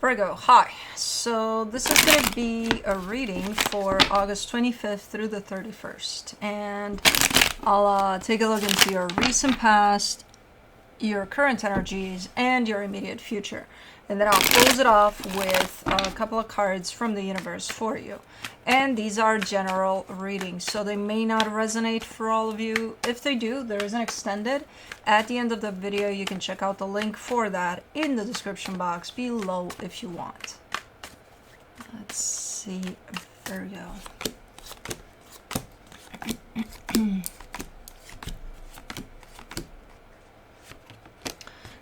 Virgo, hi. So this is going to be a reading for August 25th through the 31st. And I'll take a look into your recent past, your current energies, and your immediate future. And then I'll close it off with a couple of cards from the universe for you. And these are general readings, so they may not resonate for all of you. If they do, there is an extended. At the end of the video, you can check out the link for that in the description box below if you want. Let's see, Virgo.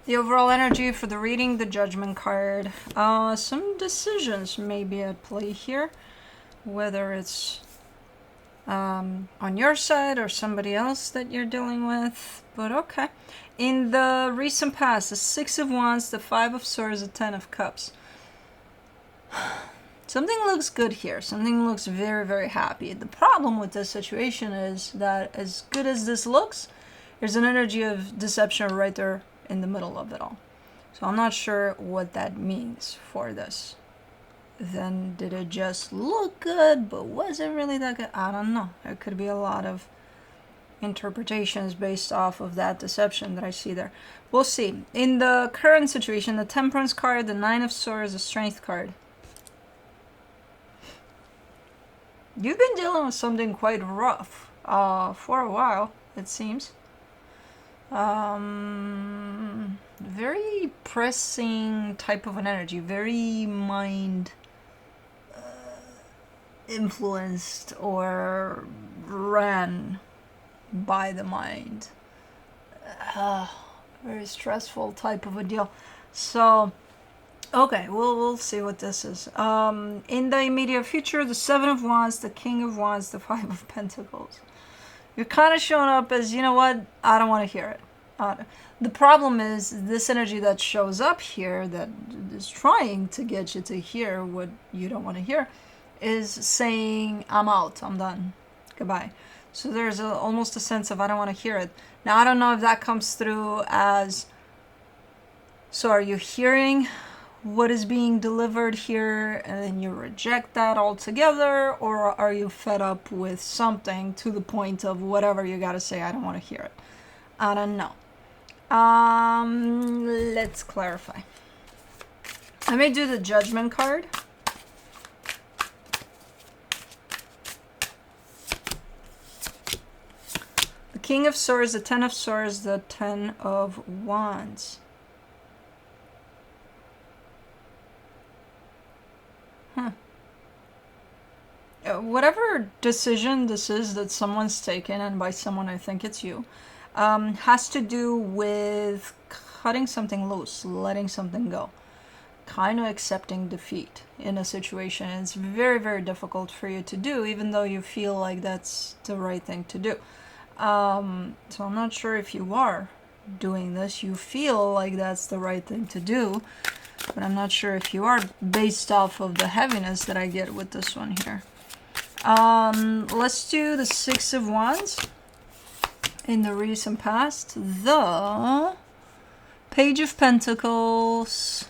The overall energy for the reading, the Judgment card. Some decisions may be at play here, whether it's on your side or somebody else that you're dealing with. But okay. In the recent past, the Six of Wands, the Five of Swords, the Ten of Cups. Something looks good here. Something looks very, very happy. The problem with this situation is that as good as this looks, there's an energy of deception right there in the middle of it all. So I'm not sure what that means for this. Then did it just look good, but was it really that good? I don't know. There could be a lot of interpretations based off of that deception that I see there. We'll see. In the current situation, the Temperance card, the Nine of Swords, the Strength card. You've been dealing with something quite rough for a while, it seems. Very pressing type of an energy, very mind influenced or ran by the mind. Very stressful type of a deal. So, okay, we'll see what this is. In the immediate future, the Seven of Wands, the King of Wands, the Five of Pentacles. You're kind of showing up as, you know what, I don't want to hear it. The problem is this energy that shows up here that is trying to get you to hear what you don't want to hear is saying, I'm out, I'm done, goodbye. So there's almost a sense of I don't want to hear it. Now, I don't know if that comes through as, so are you hearing what is being delivered here and then you reject that altogether, or are you fed up with something to the point of whatever you got to say, I don't want to hear it? I don't know. Let's clarify. Let me do the Judgment card. The King of Swords, the Ten of Swords, the Ten of Wands. Whatever decision this is that someone's taken, and by someone I think it's you, has to do with cutting something loose, letting something go, kind of accepting defeat in a situation. It's very, very difficult for you to do, even though you feel like that's the right thing to do. So I'm not sure if you are doing this. You feel like that's the right thing to do, but I'm not sure if you are, based off of the heaviness that I get with this one here. Let's do the Six of Wands. In the recent past, the Page of Pentacles,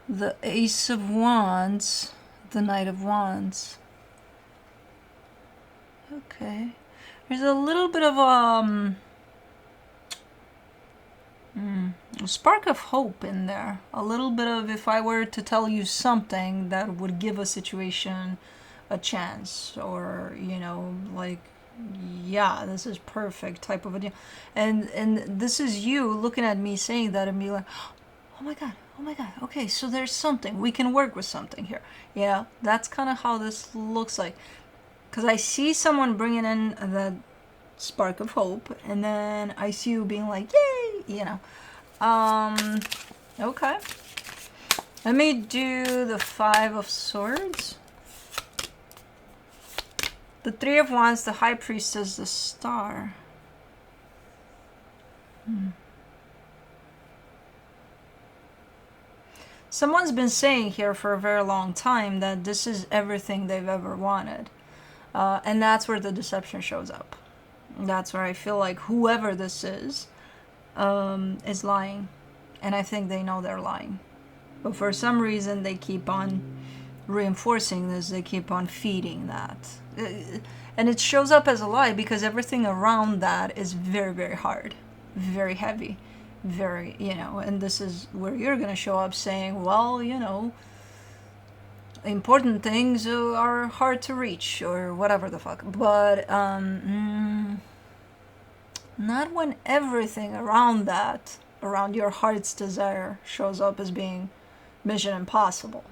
the Ace of Wands, the Knight of Wands. Okay. There's a little bit of a spark of hope in there. A little bit of, if I were to tell you something that would give a situation a chance, or, you know, like, yeah, this is perfect type of a deal. And this is you looking at me saying that and be like, oh my god, okay, so there's something, we can work with something here. Yeah, that's kind of how this looks like, because I see someone bringing in that spark of hope, and then I see you being like, yay, you know. Okay, let me do the Five of Swords, the Three of Wands, the High Priestess, the Star. Someone's been saying here for a very long time that this is everything they've ever wanted. And that's where the deception shows up. That's where I feel like whoever this is lying. And I think they know they're lying. But for some reason, they keep on reinforcing this, they keep on feeding that. And it shows up as a lie because everything around that is very, very hard, very heavy, very, and this is where you're going to show up saying, well, important things are hard to reach or whatever the fuck. But not when everything around that, around your heart's desire, shows up as being mission impossible.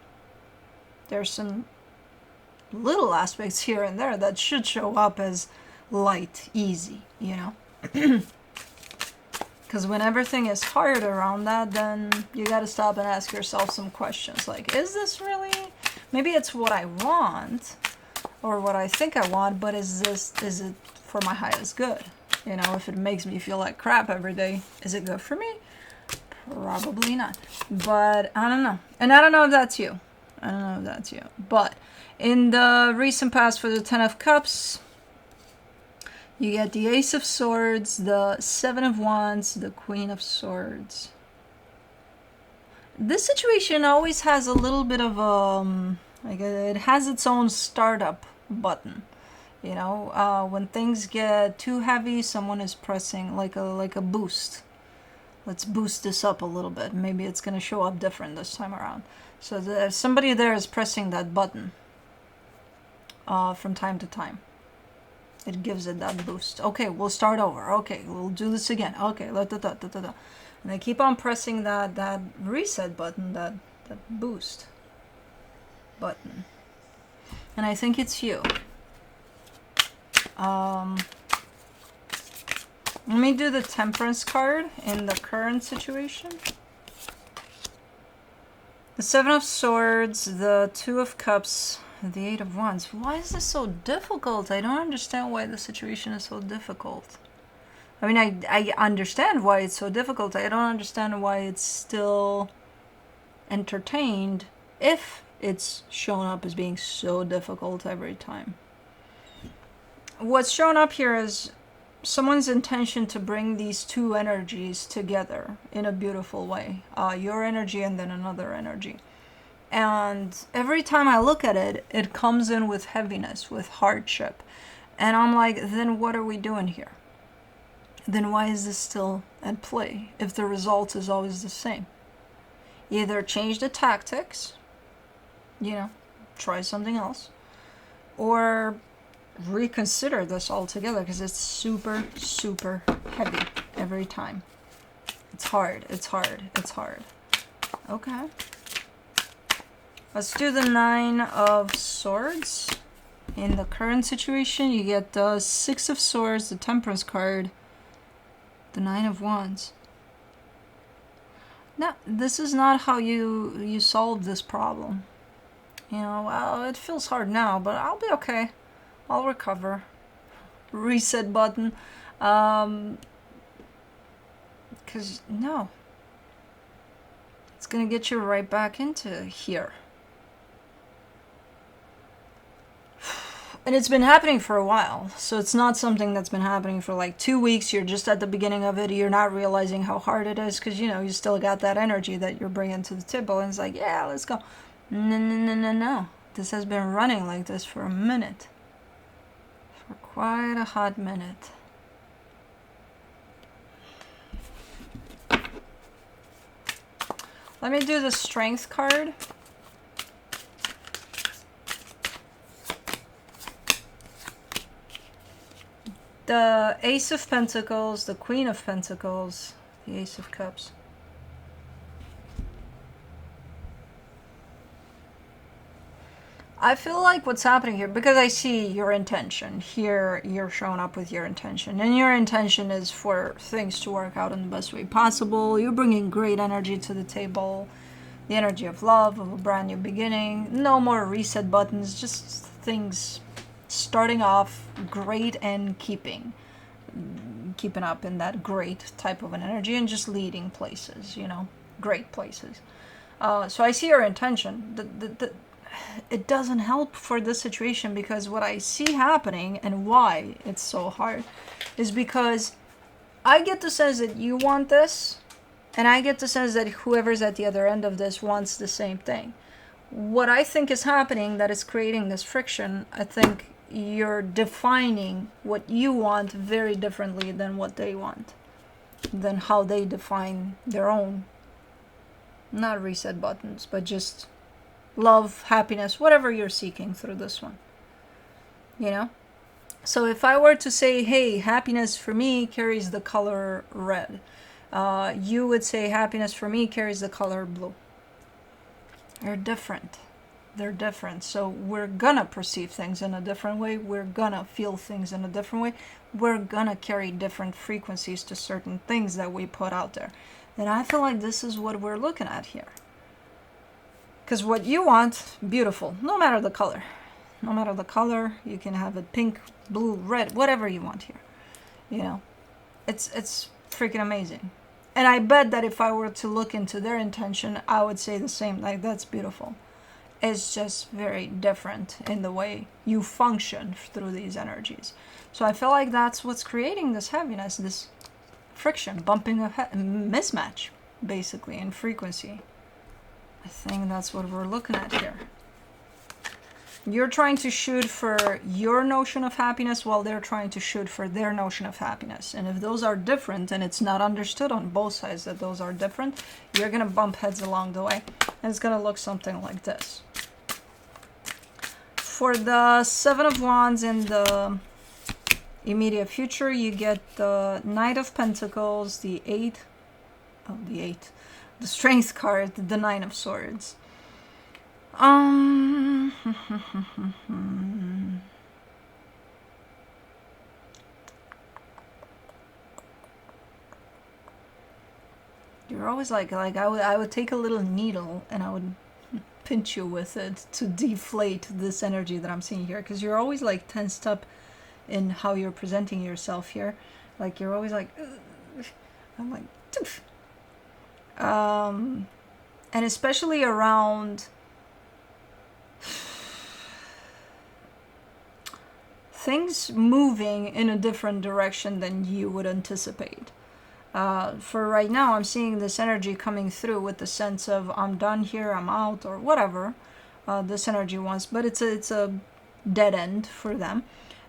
There's some little aspects here and there that should show up as light, easy, Because when everything is hard around that, then you got to stop and ask yourself some questions like, is this really, maybe it's what I want or what I think I want, but is it for my highest good? If it makes me feel like crap every day, is it good for me? Probably not. But I don't know. And I don't know if that's you. But in the recent past for the Ten of Cups, you get the Ace of Swords, the Seven of Wands, the Queen of Swords. This situation always has a little bit of it has its own startup button. When things get too heavy, someone is pressing like a boost. Let's boost this up a little bit. Maybe it's going to show up different this time around. So somebody there is pressing that button from time to time. It gives it that boost. Okay, we'll start over. Okay, we'll do this again. Okay, and they keep on pressing that reset button, that boost button. And I think it's you. Let me do the Temperance card in the current situation. The Seven of Swords, the Two of Cups, the Eight of Wands. Why is this so difficult? I don't understand why the situation is so difficult. I mean, I understand why it's so difficult. I don't understand why it's still entertained if it's shown up as being so difficult every time. What's shown up here is someone's intention to bring these two energies together in a beautiful way. Your energy and then another energy. And every time I look at it, it comes in with heaviness, with hardship. And I'm like, then what are we doing here? Then why is this still at play if the result is always the same? Either change the tactics, try something else, or reconsider this altogether because it's super, super heavy every time. It's hard. Okay. Let's do the Nine of Swords. In the current situation, you get the Six of Swords, the Temperance card, the Nine of Wands. Now, this is not how you solve this problem. Well, it feels hard now, but I'll be okay. I'll recover. Reset button. Because, no. It's going to get you right back into here. And it's been happening for a while. So it's not something that's been happening for like 2 weeks. You're just at the beginning of it. You're not realizing how hard it is because, you still got that energy that you're bringing to the table. And it's like, yeah, let's go. No. This has been running like this for a minute. For quite a hot minute. Let me do the Strength card. The Ace of Pentacles, the Queen of Pentacles, the Ace of Cups. I feel like what's happening here, because I see your intention. Here, you're showing up with your intention. And your intention is for things to work out in the best way possible. You're bringing great energy to the table. The energy of love, of a brand new beginning. No more reset buttons, just things starting off great and keeping up in that great type of an energy and just leading places, great places. So I see your intention. It doesn't help for this situation because what I see happening and why it's so hard is because I get the sense that you want this And I get the sense that whoever's at the other end of this wants the same thing. What I think is happening that is creating this friction, I think you're defining what you want very differently than what they want, than how they define their own, not reset buttons, but just love, happiness, whatever you're seeking through this one. You know? So if I were to say, hey, happiness for me carries the color red, you would say happiness for me carries the color blue. They're different. They're different. So we're gonna perceive things in a different way. We're gonna feel things in a different way. We're gonna carry different frequencies to certain things that we put out there. And I feel like this is what we're looking at here. Because what you want, beautiful, no matter the color. No matter the color, you can have it pink, blue, red, whatever you want here. You know, it's freaking amazing. And I bet that if I were to look into their intention, I would say the same, like, that's beautiful. It's just very different in the way you function through these energies. So I feel like that's what's creating this heaviness, this friction, bumping of mismatch, basically, in frequency. I think that's what we're looking at here. You're trying to shoot for your notion of happiness while they're trying to shoot for their notion of happiness. And if those are different and it's not understood on both sides that those are different, you're going to bump heads along the way. And it's going to look something like this. For the Seven of Wands in the immediate future, you get the Knight of Pentacles, the Strength card, the Nine of Swords. You're always like I would take a little needle and I would pinch you with it to deflate this energy that I'm seeing here, because you're always like tensed up in how you're presenting yourself here. Like you're always like, ugh. I'm like, Toof. And especially around things moving in a different direction than you would anticipate. For right now, I'm seeing this energy coming through with the sense of I'm done here, I'm out, or whatever this energy wants. But it's a dead end for them.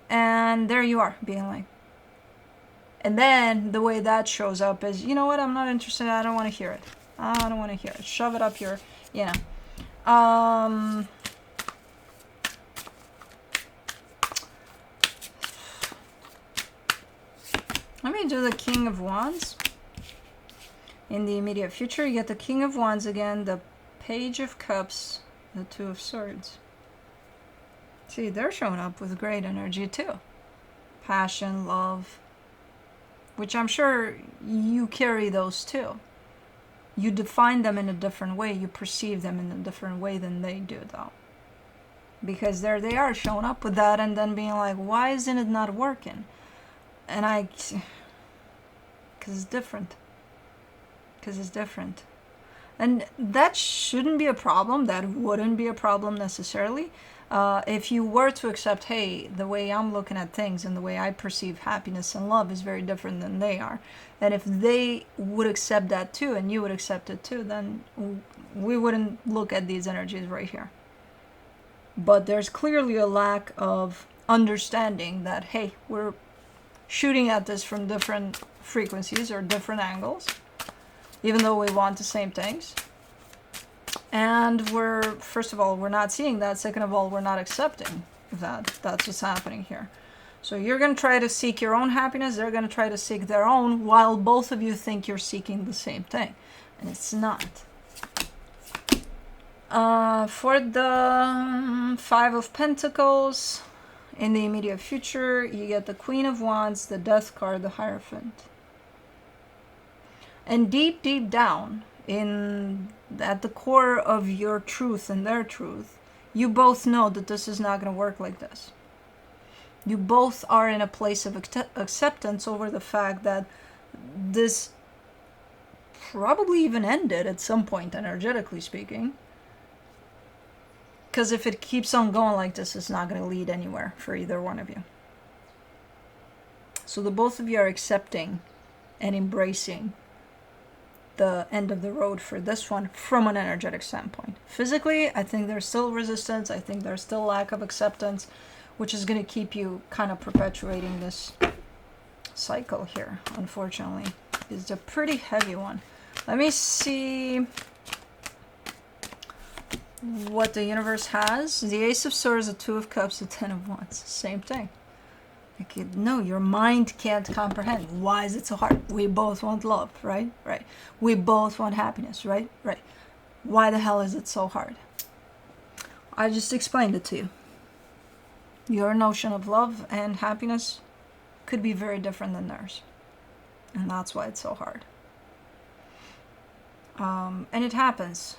And there you are, being like. And then the way that shows up is, you know what, I'm not interested, I don't want to hear it. I don't want to hear it. Shove it up your, you know. Let me do the King of Wands. In the immediate future, you get the King of Wands again, the Page of Cups, the Two of Swords. See, they're showing up with great energy too. Passion, love, which I'm sure you carry those too. You define them in a different way. You perceive them in a different way than they do, though. Because there they are showing up with that and then being like, why isn't it not working? And because it's different. Because it's different. And that shouldn't be a problem. That wouldn't be a problem necessarily. If you were to accept, hey, the way I'm looking at things and the way I perceive happiness and love is very different than they are. And if they would accept that too, and you would accept it too, then we wouldn't look at these energies right here. But there's clearly a lack of understanding that, hey, we're shooting at this from different frequencies or different angles, even though we want the same things. And we're, first of all, we're not seeing that. Second of all, we're not accepting that. That's what's happening here. So you're going to try to seek your own happiness. They're going to try to seek their own, while both of you think you're seeking the same thing. And it's not. For the Five of Pentacles, in the immediate future, you get the Queen of Wands, the Death card, the Hierophant. And deep, deep down, at the core of your truth and their truth, you both know that this is not going to work like this. You both are in a place of acceptance over the fact that this probably even ended at some point, energetically speaking. Because if it keeps on going like this, it's not going to lead anywhere for either one of you. So the both of you are accepting and embracing the end of the road for this one from an energetic standpoint. Physically, I think there's still resistance. I think there's still lack of acceptance, which is going to keep you kind of perpetuating this cycle here, unfortunately. It's a pretty heavy one. Let me see what the universe has. The Ace of Swords, the Two of Cups, the Ten of Wands. Same thing. Like, no, your mind can't comprehend. Why is it so hard? We both want love, right? Right. We both want happiness, right? Right. Why the hell is it so hard? I just explained it to you. Your notion of love and happiness could be very different than theirs. And that's why it's so hard. And it happens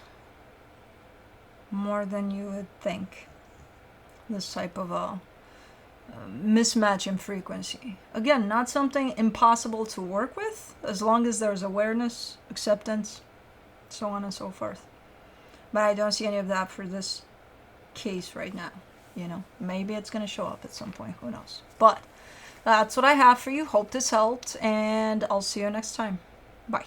more than you would think. This type of a mismatch in frequency. Again, not something impossible to work with, as long as there's awareness, acceptance, so on and so forth. But I don't see any of that for this case right now. You know, maybe it's going to show up at some point. Who knows? But that's what I have for you. Hope this helped, and I'll see you next time. Bye.